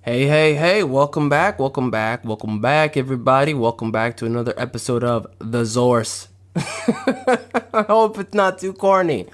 Hey, welcome back, everybody. Welcome back to another episode of the ZORS. I hope it's not too corny.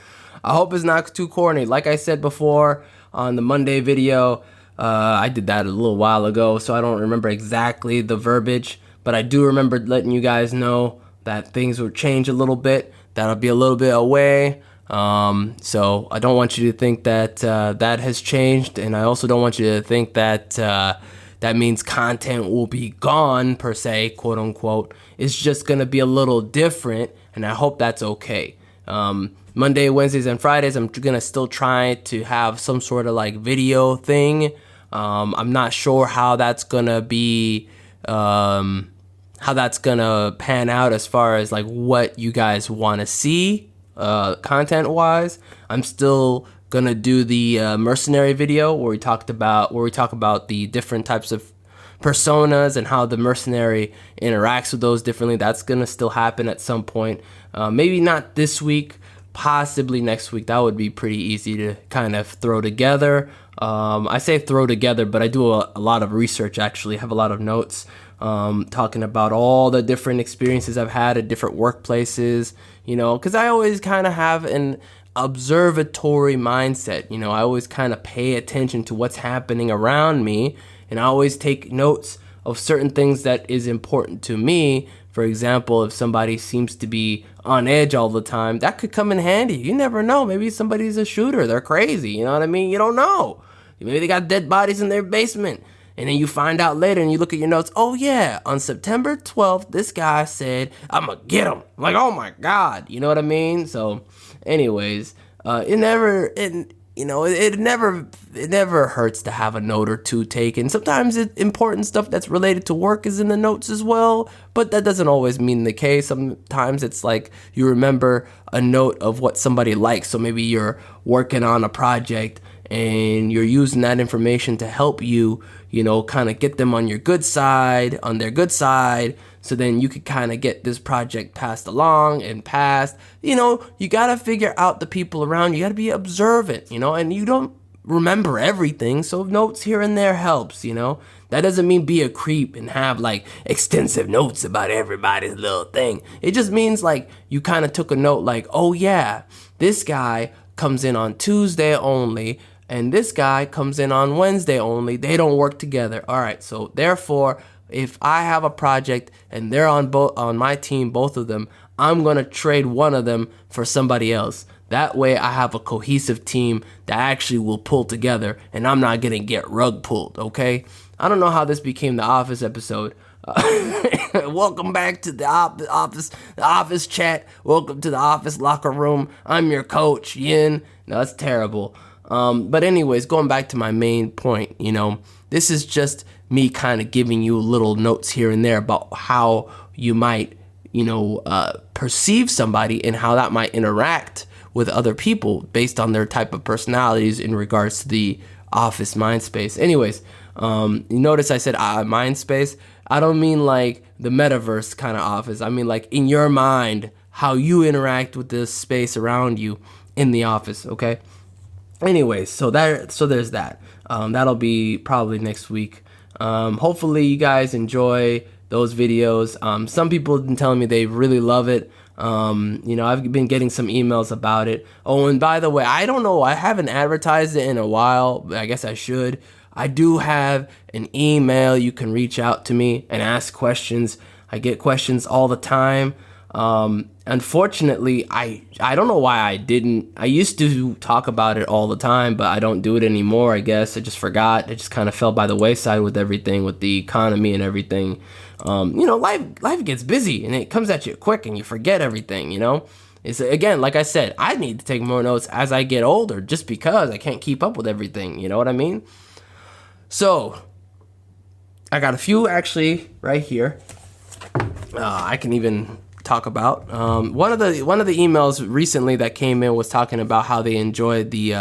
Like I said before on the Monday video, I did that a little while ago, so I don't remember exactly the verbiage, but I do remember letting you guys know that things would change a little bit, that I'll be a little bit away. So I don't want you to think that that has changed, and I also don't want you to think that that means content will be gone per se, quote unquote. It's just gonna be a little different, and I hope that's okay. Monday, Wednesdays, and Fridays, I'm gonna still try to have some sort of like video thing. I'm not sure how that's gonna be. How that's gonna pan out as far as like what you guys want to see content wise. I'm still gonna do the mercenary video where we talk about the different types of personas and how the mercenary interacts with those differently. That's gonna still happen at some point. Maybe not this week, possibly next week. That would be pretty easy to kind of throw together. I say throw together, but I do a lot of research. Actually, I have a lot of notes talking about all the different experiences I've had at different workplaces, because I always kind of have an observatory mindset. I always kind of pay attention to what's happening around me, and I always take notes of certain things that is important to me. For example, if somebody seems to be on edge all the time, that could come in handy. You never know. Maybe somebody's a shooter. They're crazy. You know what I mean? You don't know. Maybe they got dead bodies in their basement. And then you find out later and you look at your notes. Oh, yeah, on September 12th, this guy said, I'm going to get him. I'm like, oh, my God. You know what I mean? So anyways, it never hurts to have a note or two taken. Sometimes important stuff that's related to work is in the notes as well, but that doesn't always mean the case. Sometimes it's like you remember a note of what somebody likes. So maybe you're working on a project and you're using that information to help you, kind of get them on their good side. So then you could kind of get this project passed along and passed. You got to figure out the people around you. You got to be observant, and you don't remember everything. So notes here and there helps, That doesn't mean be a creep and have like extensive notes about everybody's little thing. It just means like you kind of took a note like, oh yeah, this guy comes in on Tuesday only, and this guy comes in on Wednesday only. They don't work together. All right, so therefore, if I have a project and they're on my team, both of them, I'm going to trade one of them for somebody else. That way I have a cohesive team that actually will pull together, and I'm not going to get rug pulled, okay? I don't know how this became the Office episode. Welcome back to the office chat. Welcome to the office locker room. I'm your coach, Yin. No, that's terrible. But anyways, going back to my main point, this is just me kind of giving you little notes here and there about how you might, perceive somebody and how that might interact with other people based on their type of personalities in regards to the office mind space. Anyways, you notice I said mind space. I don't mean like the metaverse kind of office. I mean like in your mind, how you interact with this space around you in the office, okay? Anyways, so there's that. That'll be probably next week. Hopefully you guys enjoy those videos. Some people have been telling me they really love it. I've been getting some emails about it. Oh, and by the way, I don't know, I haven't advertised it in a while, but I guess I should. I do have an email. You can reach out to me and ask questions. I get questions all the time. Unfortunately, I don't know why I didn't. I used to talk about it all the time, but I don't do it anymore, I guess. I just forgot. It just kind of fell by the wayside with everything, with the economy and everything. Life gets busy and it comes at you quick and you forget everything, It's, again, like I said, I need to take more notes as I get older just because I can't keep up with everything, you know what I mean? So, I got a few actually right here. I can even talk about. One of the emails recently that came in was talking about how they enjoyed the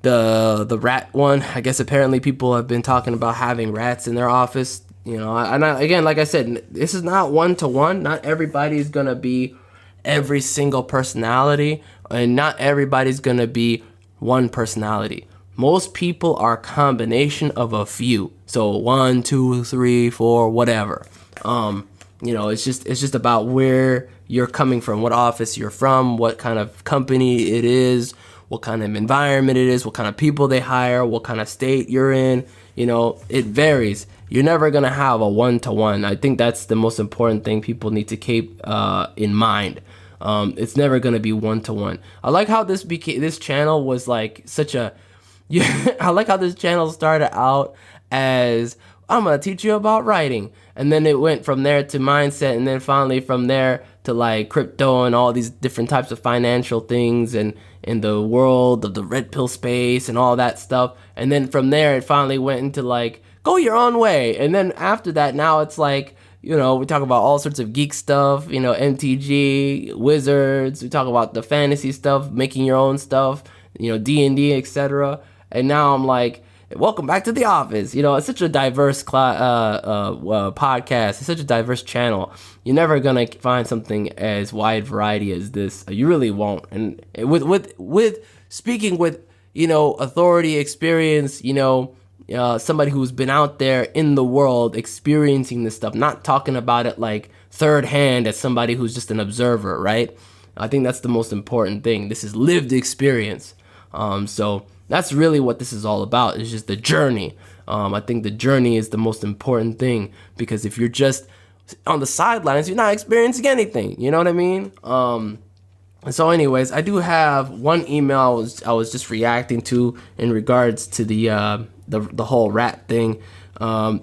rat one. I guess apparently people have been talking about having rats in their office. Again, like I said, this is not one-to-one. Not everybody's gonna be every single personality, and not everybody's gonna be one personality. Most people are a combination of a few. So 1, 2, 3, 4, whatever. It's just about where you're coming from, what office you're from, what kind of company it is, what kind of environment it is, what kind of people they hire, what kind of state you're in. It varies. You're never going to have a one-to-one. I think that's the most important thing people need to keep in mind. It's never going to be one-to-one. I like how this channel was like such a... I like how this channel started out as, I'm going to teach you about writing. And then it went from there to mindset, and then finally from there to like crypto and all these different types of financial things and in the world of the red pill space and all that stuff. And then from there, it finally went into like, go your own way. And then after that, now it's like, we talk about all sorts of geek stuff, MTG, Wizards. We talk about the fantasy stuff, making your own stuff, D&D, etc. And now I'm like, welcome back to The Office. It's such a diverse podcast. It's such a diverse channel. You're never gonna find something as wide variety as this. You really won't. And with speaking with authority, experience, somebody who's been out there in the world experiencing this stuff, not talking about it like third hand as somebody who's just an observer, right? I think that's the most important thing. This is lived experience. So that's really what this is all about. It's just the journey. I think the journey is the most important thing, because if you're just on the sidelines, you're not experiencing anything. You know what I mean? So anyways, I do have one email I was just reacting to in regards to the whole rat thing.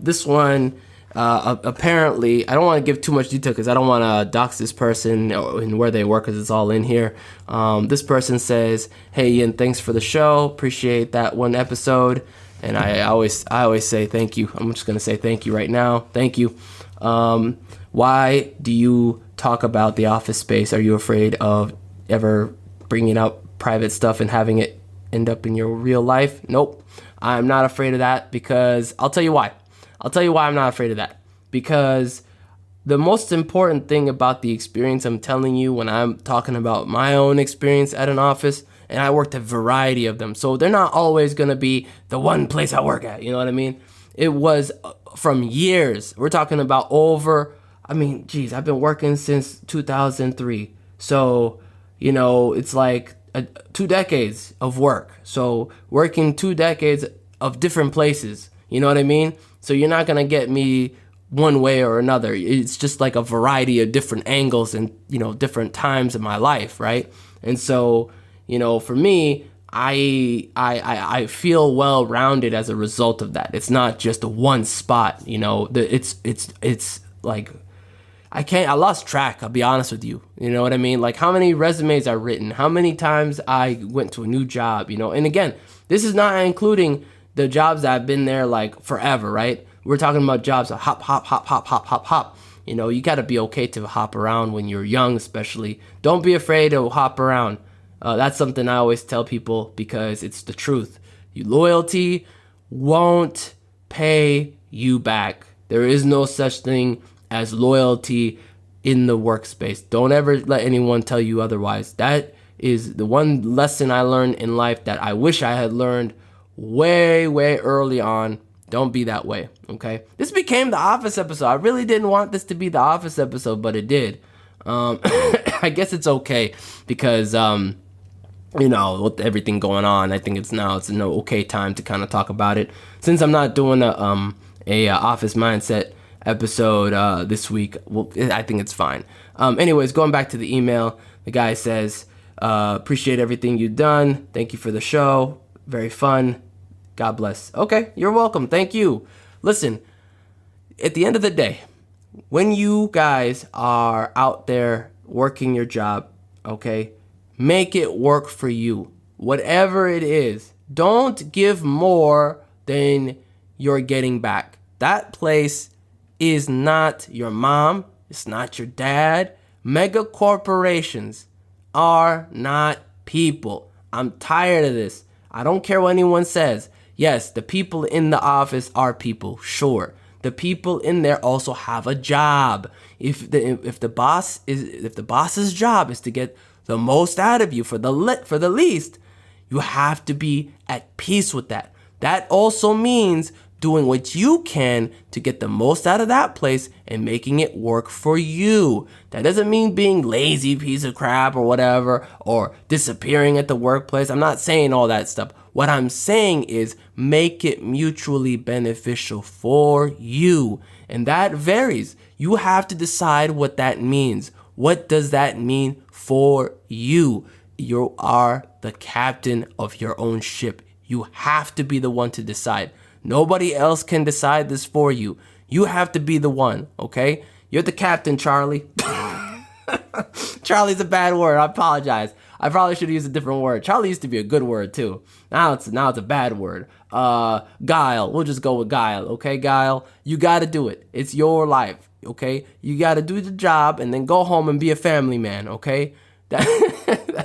This one, apparently, I don't want to give too much detail because I don't want to dox this person and where they work, because it's all in here. This person says, "Hey Ian, thanks for the show. Appreciate that one episode." And I always say thank you. I'm just gonna say thank you right now. Thank you. Why do you talk about the office space? Are you afraid of ever bringing up private stuff and having it end up in your real life? Nope. I'm not afraid of that, because I'll tell you why. I'm not afraid of that. Because the most important thing about the experience I'm telling you when I'm talking about my own experience at an office, and I worked a variety of them, so they're not always going to be the one place I work at, you know what I mean? It was from years. We're talking about I've been working since 2003. So, it's like 2 decades of work. So working 2 decades of different places, you know what I mean? So you're not going to get me one way or another. It's just like a variety of different angles and, different times in my life, right? And so, for me, I feel well-rounded as a result of that. It's not just a one spot, it's like, I lost track, I'll be honest with you. You know what I mean? Like how many resumes I've written, how many times I went to a new job, and again, this is not including the jobs that I've been there like forever, right? We're talking about jobs of hop. You got to be okay to hop around when you're young, especially. Don't be afraid to hop around. That's something I always tell people, because it's the truth. Loyalty won't pay you back. There is no such thing as loyalty in the workspace. Don't ever let anyone tell you otherwise. That is the one lesson I learned in life that I wish I had learned way early on. Don't be that way, okay? This became the Office episode. I really didn't want this to be the Office episode, but it did. I guess it's okay, because with everything going on, I think it's an okay time to kind of talk about it. Since I'm not doing a Office Mindset episode this week, well, I think it's fine. Anyways, going back to the email, the guy says, appreciate everything you've done. Thank you for the show. Very fun. God bless. Okay, you're welcome. Thank you. Listen, at the end of the day, when you guys are out there working your job, okay, make it work for you. Whatever it is, don't give more than you're getting back. That place is not your mom. It's not your dad. Mega corporations are not people. I'm tired of this. I don't care what anyone says. Yes, the people in the office are people, sure. The people in there also have a job. If the boss's job is to get the most out of you for the least, You have to be at peace with that. That also means doing what you can to get the most out of that place and making it work for you. That doesn't mean being lazy piece of crap or whatever, or disappearing at the workplace. I'm not saying all that stuff. What I'm saying is make it mutually beneficial for you. And that varies. You have to decide what that means. What does that mean for you? You are the captain of your own ship. You have to be the one to decide. Nobody else can decide this for you. You have to be the one, okay? You're the captain, Charlie. Charlie's a bad word. I apologize. I probably should have used a different word. Charlie used to be a good word too. Now it's a bad word. Guile. We'll just go with Guile, okay, Guile? You got to do it. It's your life, okay? You got to do the job and then go home and be a family man, okay? That's a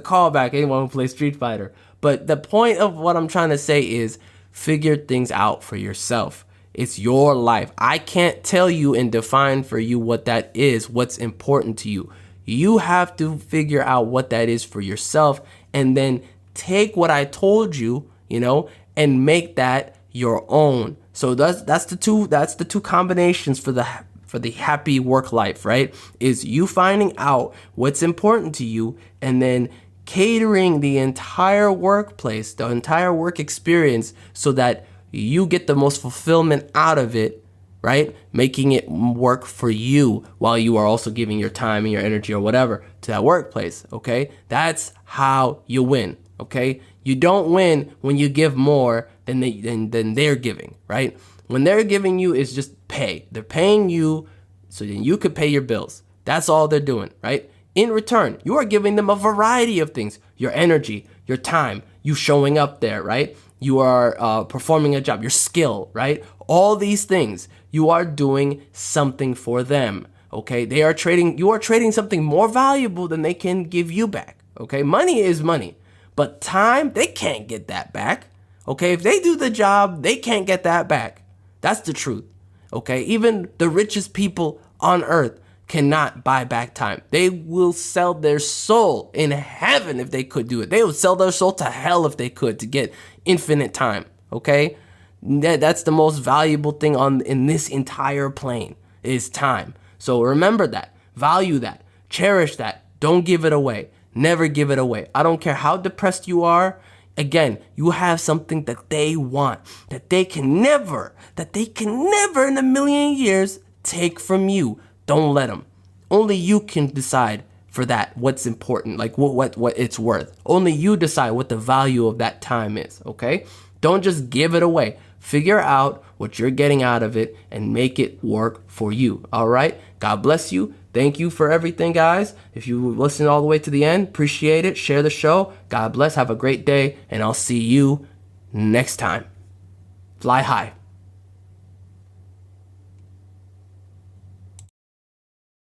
callback. Anyone who plays Street Fighter. But the point of what I'm trying to say is figure things out for yourself. It's your life. I can't tell you and define for you what that is, what's important to you. You have to figure out what that is for yourself and then take what I told you, and make that your own. So that's the two combinations for the happy work life, right? Is you finding out what's important to you and then catering the entire workplace, the entire work experience so that you get the most fulfillment out of it, right? Making it work for you while you are also giving your time and your energy or whatever to that workplace, okay? That's how you win, okay? You don't win when you give more than they're giving, right? When they're giving you is just pay. They're paying you so then you could pay your bills. That's all they're doing, right? In return, you are giving them a variety of things. Your energy, your time, you showing up there, right? You are performing a job, your skill, right? All these things, you are doing something for them, okay? You are trading something more valuable than they can give you back, okay? Money is money, but time, they can't get that back, okay? If they do the job, they can't get that back. That's the truth, okay? Even the richest people on earth cannot buy back time. They will sell their soul in heaven if they could do it. They would sell their soul to hell if they could to get infinite time, okay? That's the most valuable thing in this entire plane is time. So remember that, value that, cherish that. Don't give it away. Never give it away. I don't care how depressed you are. Again, you have something that they want, that they can never in a million years take from you. Don't let them. Only you can decide for that what's important, like what it's worth. Only you decide what the value of that time is, okay? Don't just give it away. Figure out what you're getting out of it and make it work for you, all right? God bless you. Thank you for everything, guys. If you listened all the way to the end, appreciate it. Share the show. God bless. Have a great day, and I'll see you next time. Fly high.